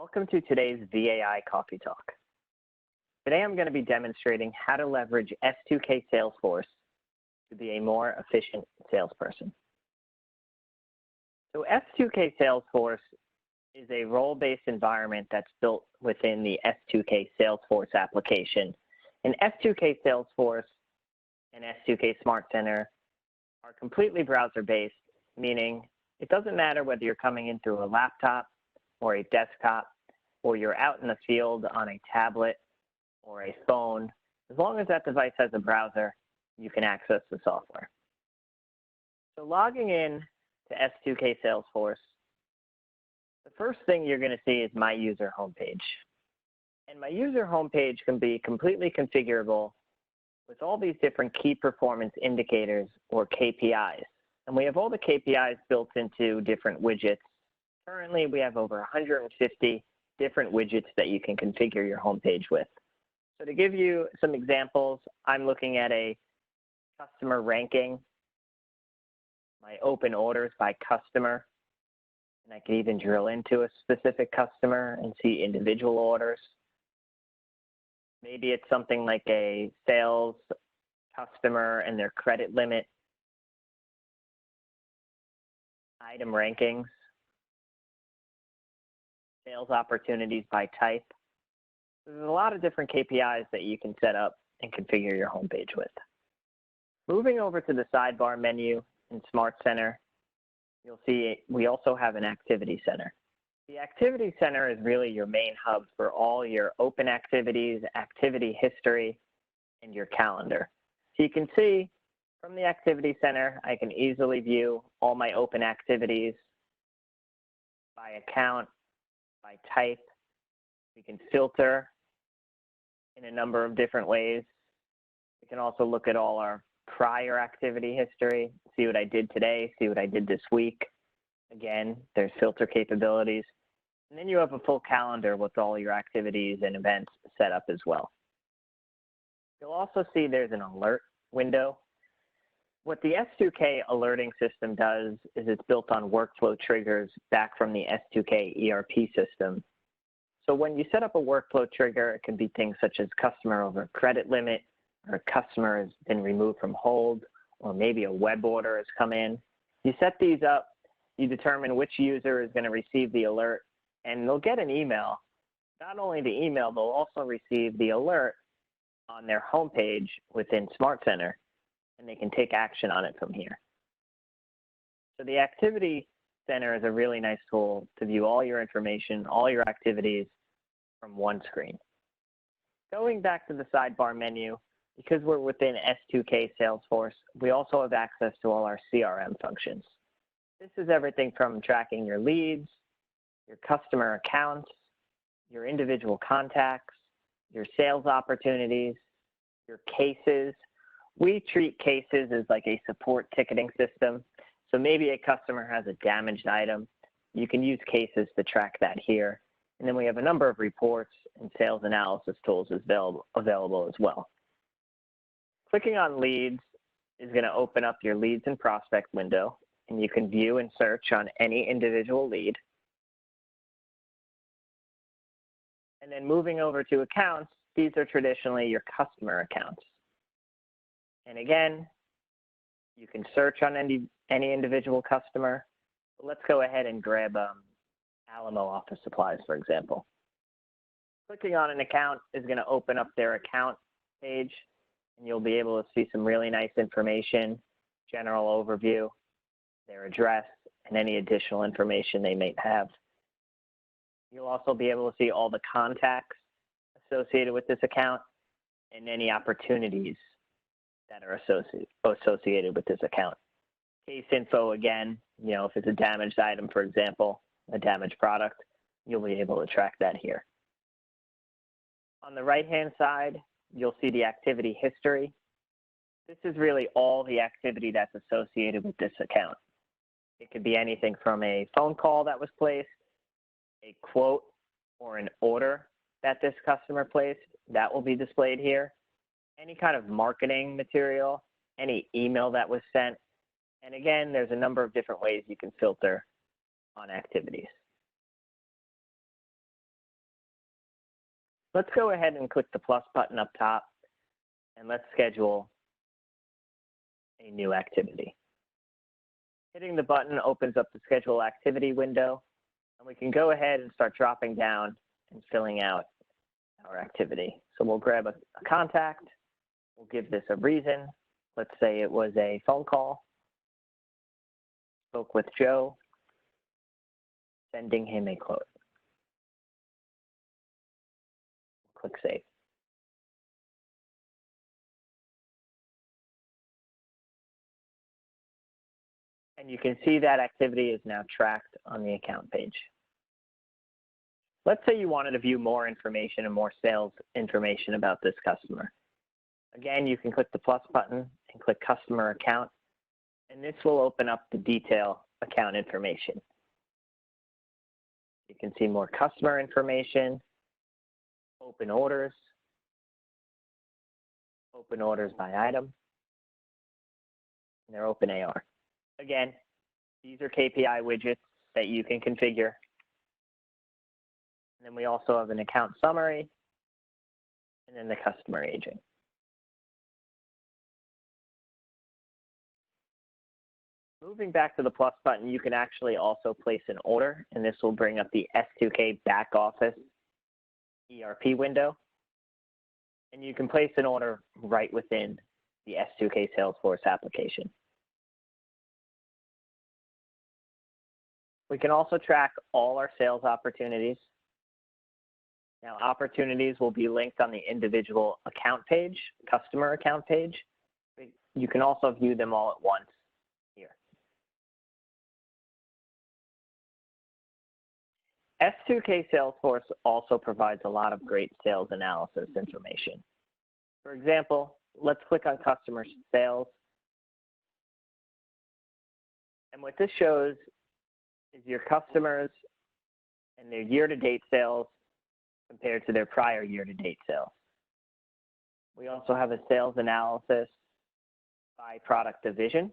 Welcome to today's VAI Coffee Talk. Today I'm going to be demonstrating how to leverage S2K Salesforce to be a more efficient salesperson. So S2K Salesforce is a role-based environment that's built within the S2K Salesforce application. And S2K Salesforce and S2K Smart Center are completely browser-based, meaning it doesn't matter whether you're coming in through a laptop or a desktop, or you're out in the field on a tablet or a phone. As long as that device has a browser, you can access the software. So logging in to S2K Salesforce, the first thing you're going to see is My User homepage. And My User homepage can be completely configurable with all these different key performance indicators or KPIs. And we have all the KPIs built into different widgets. Currently, we have over 150 different widgets that you can configure your homepage with. So to give you some examples, I'm looking at a customer ranking, my open orders by customer, and I can even drill into a specific customer and see individual orders. Maybe it's something like a sales customer and their credit limit, item rankings, sales opportunities by type. There's a lot of different KPIs that you can set up and configure your homepage with. Moving over to the sidebar menu in Smart Center, you'll see we also have an Activity Center. The Activity Center is really your main hub for all your open activities, activity history, and your calendar. So you can see from the Activity Center, I can easily view all my open activities by account, by type. We can filter in a number of different ways. We can also look at all our prior activity history, see what I did today, see what I did this week. Again, there's filter capabilities. And then you have a full calendar with all your activities and events set up as well. You'll also see there's an alert window. What the S2K alerting system does is it's built on workflow triggers back from the S2K ERP system. So when you set up a workflow trigger, it can be things such as customer over credit limit, or a customer has been removed from hold, or maybe a web order has come in. You set these up, you determine which user is going to receive the alert, and they'll get an email. Not only the email, they'll also receive the alert on their homepage within Smart Center, and they can take action on it from here. So the Activity Center is a really nice tool to view all your information, all your activities from one screen. Going back to the sidebar menu, because we're within S2K Salesforce, we also have access to all our CRM functions. This is everything from tracking your leads, your customer accounts, your individual contacts, your sales opportunities, your cases. We treat cases as like a support ticketing system. So maybe a customer has a damaged item. You can use cases to track that here. And then we have a number of reports and sales analysis tools available as well. Clicking on leads is going to open up your leads and prospect window, and you can view and search on any individual lead. And then moving over to accounts, these are traditionally your customer accounts. And again, you can search on any individual customer. Let's go ahead and grab Alamo Office Supplies, for example. Clicking on an account is going to open up their account page, and you'll be able to see some really nice information, general overview, their address, and any additional information they may have. You'll also be able to see all the contacts associated with this account and any opportunities that are associated with this account. Case info, again, if it's a damaged item, for example, a damaged product, you'll be able to track that here. On the right-hand side, you'll see the activity history. This is really all the activity that's associated with this account. It could be anything from a phone call that was placed, a quote, or an order that this customer placed. That will be displayed here. Any kind of marketing material, any email that was sent. And again, there's a number of different ways you can filter on activities. Let's go ahead and click the plus button up top, and let's schedule a new activity. Hitting the button opens up the schedule activity window, and we can go ahead and start dropping down and filling out our activity. So we'll grab a contact, we'll give this a reason. Let's say it was a phone call, spoke with Joe, sending him a quote. Click Save. And you can see that activity is now tracked on the account page. Let's say you wanted to view more information and more sales information about this customer. Again, you can click the plus button and click Customer Account, and this will open up the detail account information. You can see more customer information, open orders by item, and their open AR. Again, these are KPI widgets that you can configure. And then we also have an account summary, and then the customer aging. Moving back to the plus button, you can actually also place an order, and this will bring up the S2K back office ERP window. And you can place an order right within the S2K Salesforce application. We can also track all our sales opportunities. Now, opportunities will be linked on the individual account page, customer account page. You can also view them all at once here. S2K Salesforce also provides a lot of great sales analysis information. For example, let's click on customer sales. And what this shows is your customers and their year-to-date sales compared to their prior year-to-date sales. We also have a sales analysis by product division,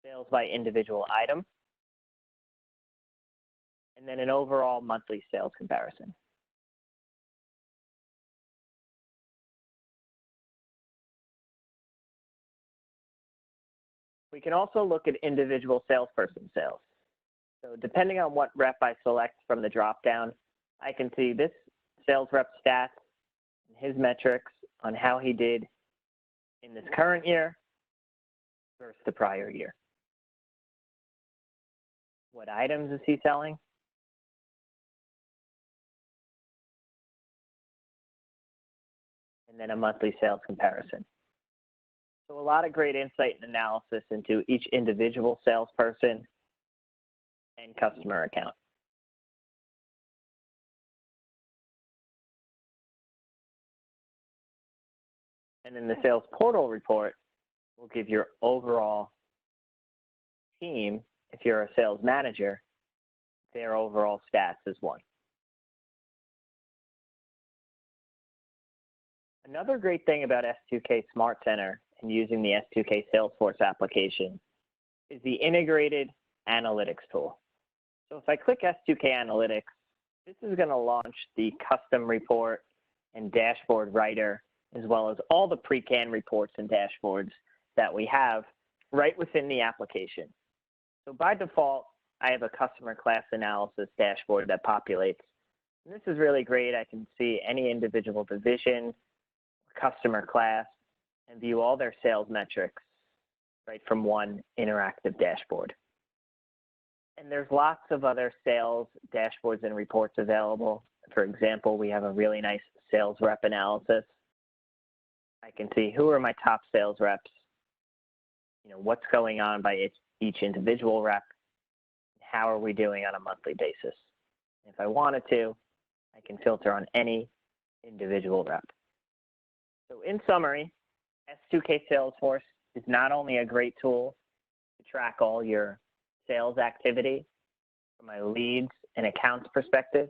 sales by individual item, and then an overall monthly sales comparison. We can also look at individual salesperson sales. So depending on what rep I select from the dropdown, I can see this sales rep stats and his metrics on how he did in this current year versus the prior year. What items is he selling? And then a monthly sales comparison. So a lot of great insight and analysis into each individual salesperson and customer account. And then the sales portal report will give your overall team, if you're a sales manager, their overall stats as one. Another great thing about S2K Smart Center and using the S2K Salesforce application is the integrated analytics tool. So if I click S2K Analytics, this is going to launch the custom report and dashboard writer, as well as all the pre-canned reports and dashboards that we have right within the application. So by default, I have a customer class analysis dashboard that populates. And this is really great. I can see any individual division, customer class, and view all their sales metrics right from one interactive dashboard. And there's lots of other sales dashboards and reports available. For example, we have a really nice sales rep analysis. I can see who are my top sales reps, what's going on by each individual rep, how are we doing on a monthly basis. If I wanted to, I can filter on any individual rep. So in summary, S2K Salesforce is not only a great tool to track all your sales activity from a leads and accounts perspective,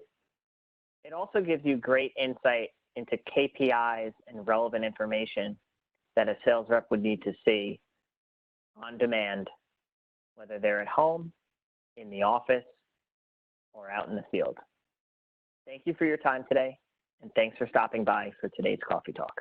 it also gives you great insight into KPIs and relevant information that a sales rep would need to see on demand, whether they're at home, in the office, or out in the field. Thank you for your time today, and thanks for stopping by for today's Coffee Talk.